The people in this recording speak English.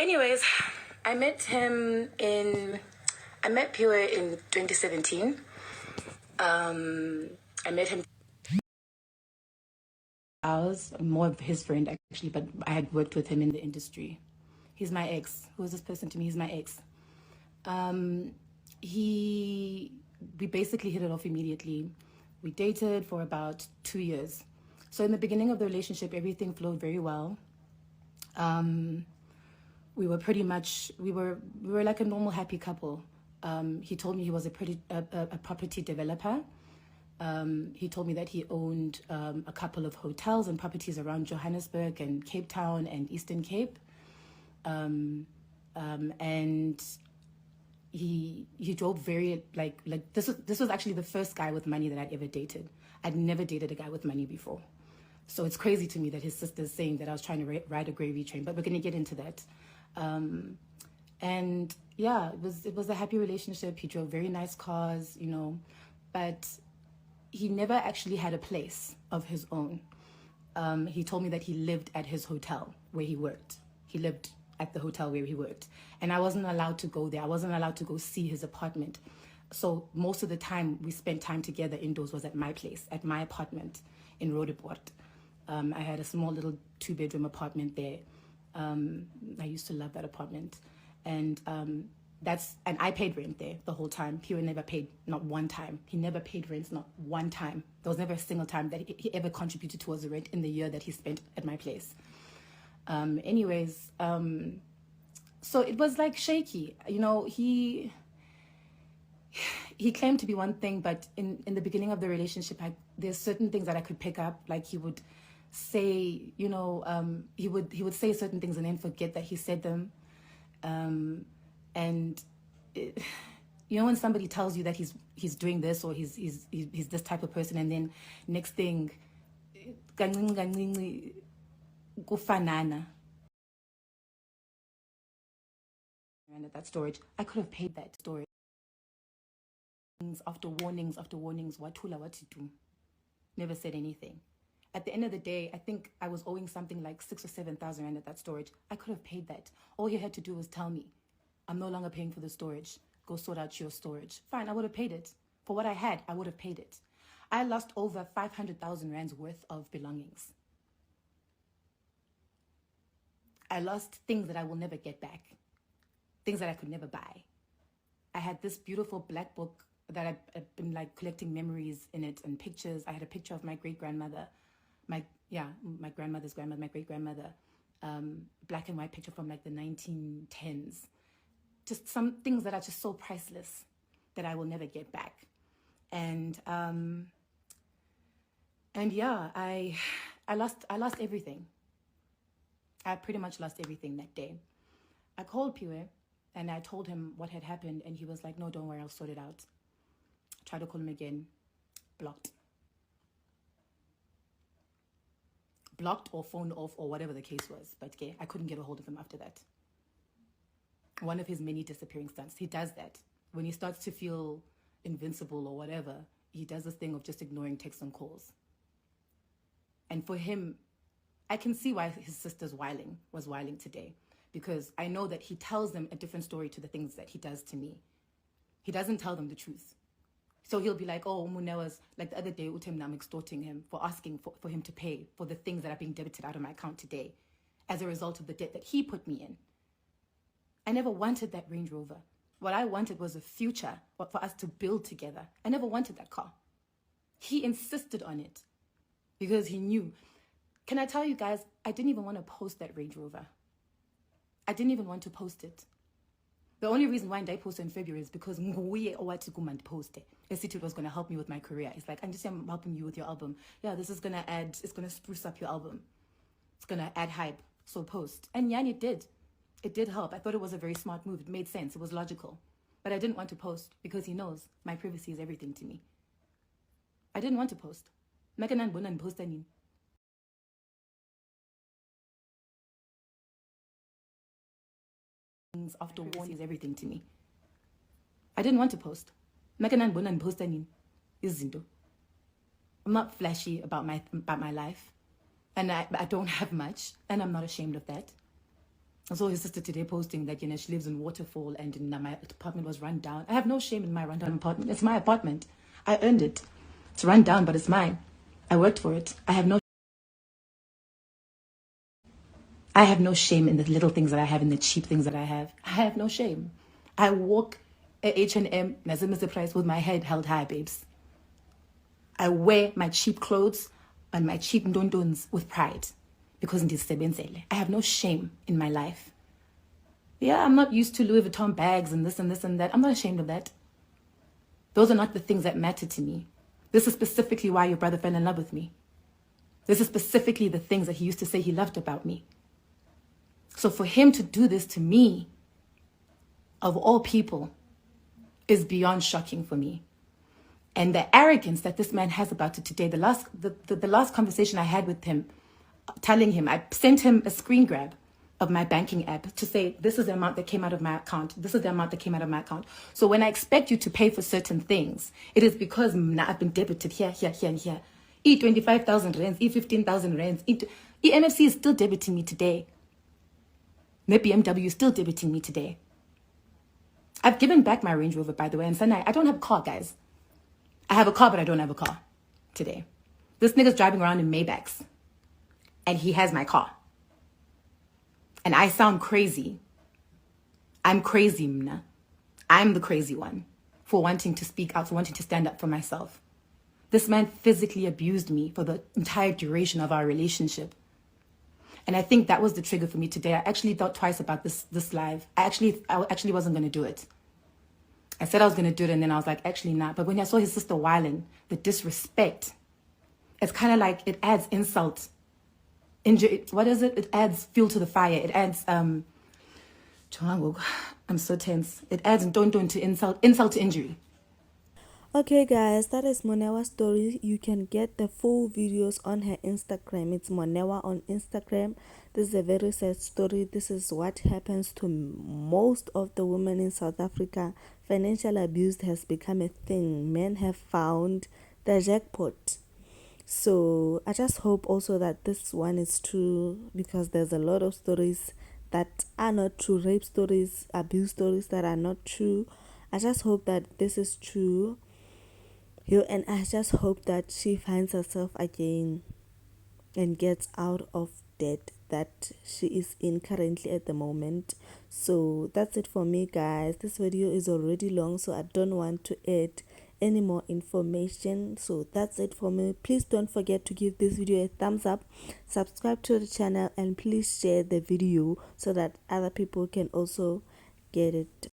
anyways, I met Pure in 2017. I met him. I was more of his friend actually, but I had worked with him in the industry. He's my ex. Who is this person to me? He's my ex. We basically hit it off immediately. We dated for about 2 years. So in the beginning of the relationship, everything flowed very well. We were like a normal happy couple. He told me he was a property developer. He told me that he owned a couple of hotels and properties around Johannesburg and Cape Town and Eastern Cape. And he drove very like this was actually the first guy with money that I'd ever dated. I'd never dated a guy with money before. So it's crazy to me that his sister's saying that I was trying to ride a gravy train, but we're going to get into that. And yeah, it was a happy relationship. He drove very nice cars, but he never actually had a place of his own. He told me that he lived at his hotel where he worked. He lived at the hotel where he worked. And I wasn't allowed to go there. I wasn't allowed to go see his apartment. So most of the time we spent time together indoors was at my place, at my apartment in Roodepoort. I had a small little 2-bedroom apartment there. I used to love that apartment. And I paid rent there the whole time. He never paid, not one time. He never paid rent, not one time. There was never a single time that he ever contributed towards the rent in the year that he spent at my place. So it was like shaky. He claimed to be one thing, but in the beginning of the relationship, there's certain things that I could pick up. Like he would say, he would say certain things and then forget that he said them. When somebody tells you that he's doing this or he's this type of person, and then next thing, kufanana. And at that storage, I could have paid that storage. After warnings, watula, what to do? Never said anything. At the end of the day, I think I was owing something like 6,000 or 7,000 rand at that storage. I could have paid that. All he had to do was tell me, I'm no longer paying for the storage. Go sort out your storage. Fine, I would have paid it. For what I had, I would have paid it. I lost over 500,000 rands worth of belongings. I lost things that I will never get back. Things that I could never buy. I had this beautiful black book that I've been like collecting memories in it and pictures. I had a picture of my great-grandmother, my grandmother's grandmother, my great-grandmother, black and white picture from like the 1910s. Just some things that are just so priceless that I will never get back. And yeah, I lost everything. I pretty much lost everything that day. I called Pure and I told him what had happened, and he was like, no, don't worry, I'll sort it out. Tried to call him again, blocked or phoned off or whatever the case was. But yeah, I couldn't get a hold of him after that. One of his many disappearing stunts. He does that. When he starts to feel invincible or whatever, he does this thing of just ignoring texts and calls. And for him, I can see why his sister's was whiling today. Because I know that he tells them a different story to the things that he does to me. He doesn't tell them the truth. So he'll be like, oh, Moneoa's, like the other day, I'm extorting him for asking for him to pay for the things that are being debited out of my account today as a result of the debt that he put me in. I never wanted that Range Rover. What I wanted was a future for us to build together. I never wanted that car. He insisted on it because he knew. Can I tell you guys, I didn't even want to post that Range Rover. I didn't even want to post it. The only reason why I posted in February is because post it was going to help me with my career. It's like, I'm helping you with your album. Yeah, this is going to it's going to spruce up your album. It's going to add hype. So post. And yeah, it did. It did help. I thought it was a very smart move. It made sense. It was logical. But I didn't want to post because he knows my privacy is everything to me. I didn't want to post. After warning is everything to me. I didn't want to post. I'm not flashy about my life, and I don't have much, and I'm not ashamed of that. I saw his sister today posting that, she lives in Waterfall and my apartment was run down. I have no shame in my run down apartment. It's my apartment. I earned it. It's run down, but it's mine. I worked for it. I have no shame in the little things that I have, in the cheap things that I have. I have no shame. I walk at H&M, Mr. Price, with my head held high, babes. I wear my cheap clothes and my cheap ndondons with pride because I have no shame in my life. Yeah, I'm not used to Louis Vuitton bags and this and this and that. I'm not ashamed of that. Those are not the things that matter to me. This is specifically why your brother fell in love with me. This is specifically the things that he used to say he loved about me. So for him to do this to me, of all people, is beyond shocking for me. And the arrogance that this man has about it today, the last conversation I had with him, telling him, I sent him a screen grab of my banking app to say, this is the amount that came out of my account. This is the amount that came out of my account. So when I expect you to pay for certain things, it is because I've been debited here, here, here, and here. 25,000 rands, 15,000 rands. NFC is still debiting me today. The BMW is still debiting me today. I've given back my Range Rover, by the way, and Sanai, I don't have a car, guys. I have a car, but I don't have a car today. This nigga's driving around in Maybachs, and he has my car. And I sound crazy. I'm crazy, Mna. I'm the crazy one for wanting to speak out, for wanting to stand up for myself. This man physically abused me for the entire duration of our relationship. And I think that was the trigger for me today. I actually thought twice about this live. I actually wasn't going to do it. I said I was going to do it, and then I was like, actually not. But when I saw his sister whiling, the disrespect, it's kind of like it adds insult. What is it? It adds fuel to the fire. It adds, I'm so tense. It adds don't to insult to injury. Okay guys, that is Moneoa's story. You can get the full videos on her Instagram. It's Moneoa on Instagram. This is a very sad story. This is what happens to most of the women in South Africa. Financial abuse has become a thing. Men have found the jackpot. So I just hope also that this one is true, because there's a lot of stories that are not true, rape stories, abuse stories that are not true. I just hope that this is true. And I just hope that she finds herself again and gets out of debt that she is in currently at the moment. So that's it for me, guys. This video is already long, so I don't want to add any more information. So that's it for me. Please don't forget to give this video a thumbs up, subscribe to the channel, and please share the video so that other people can also get it.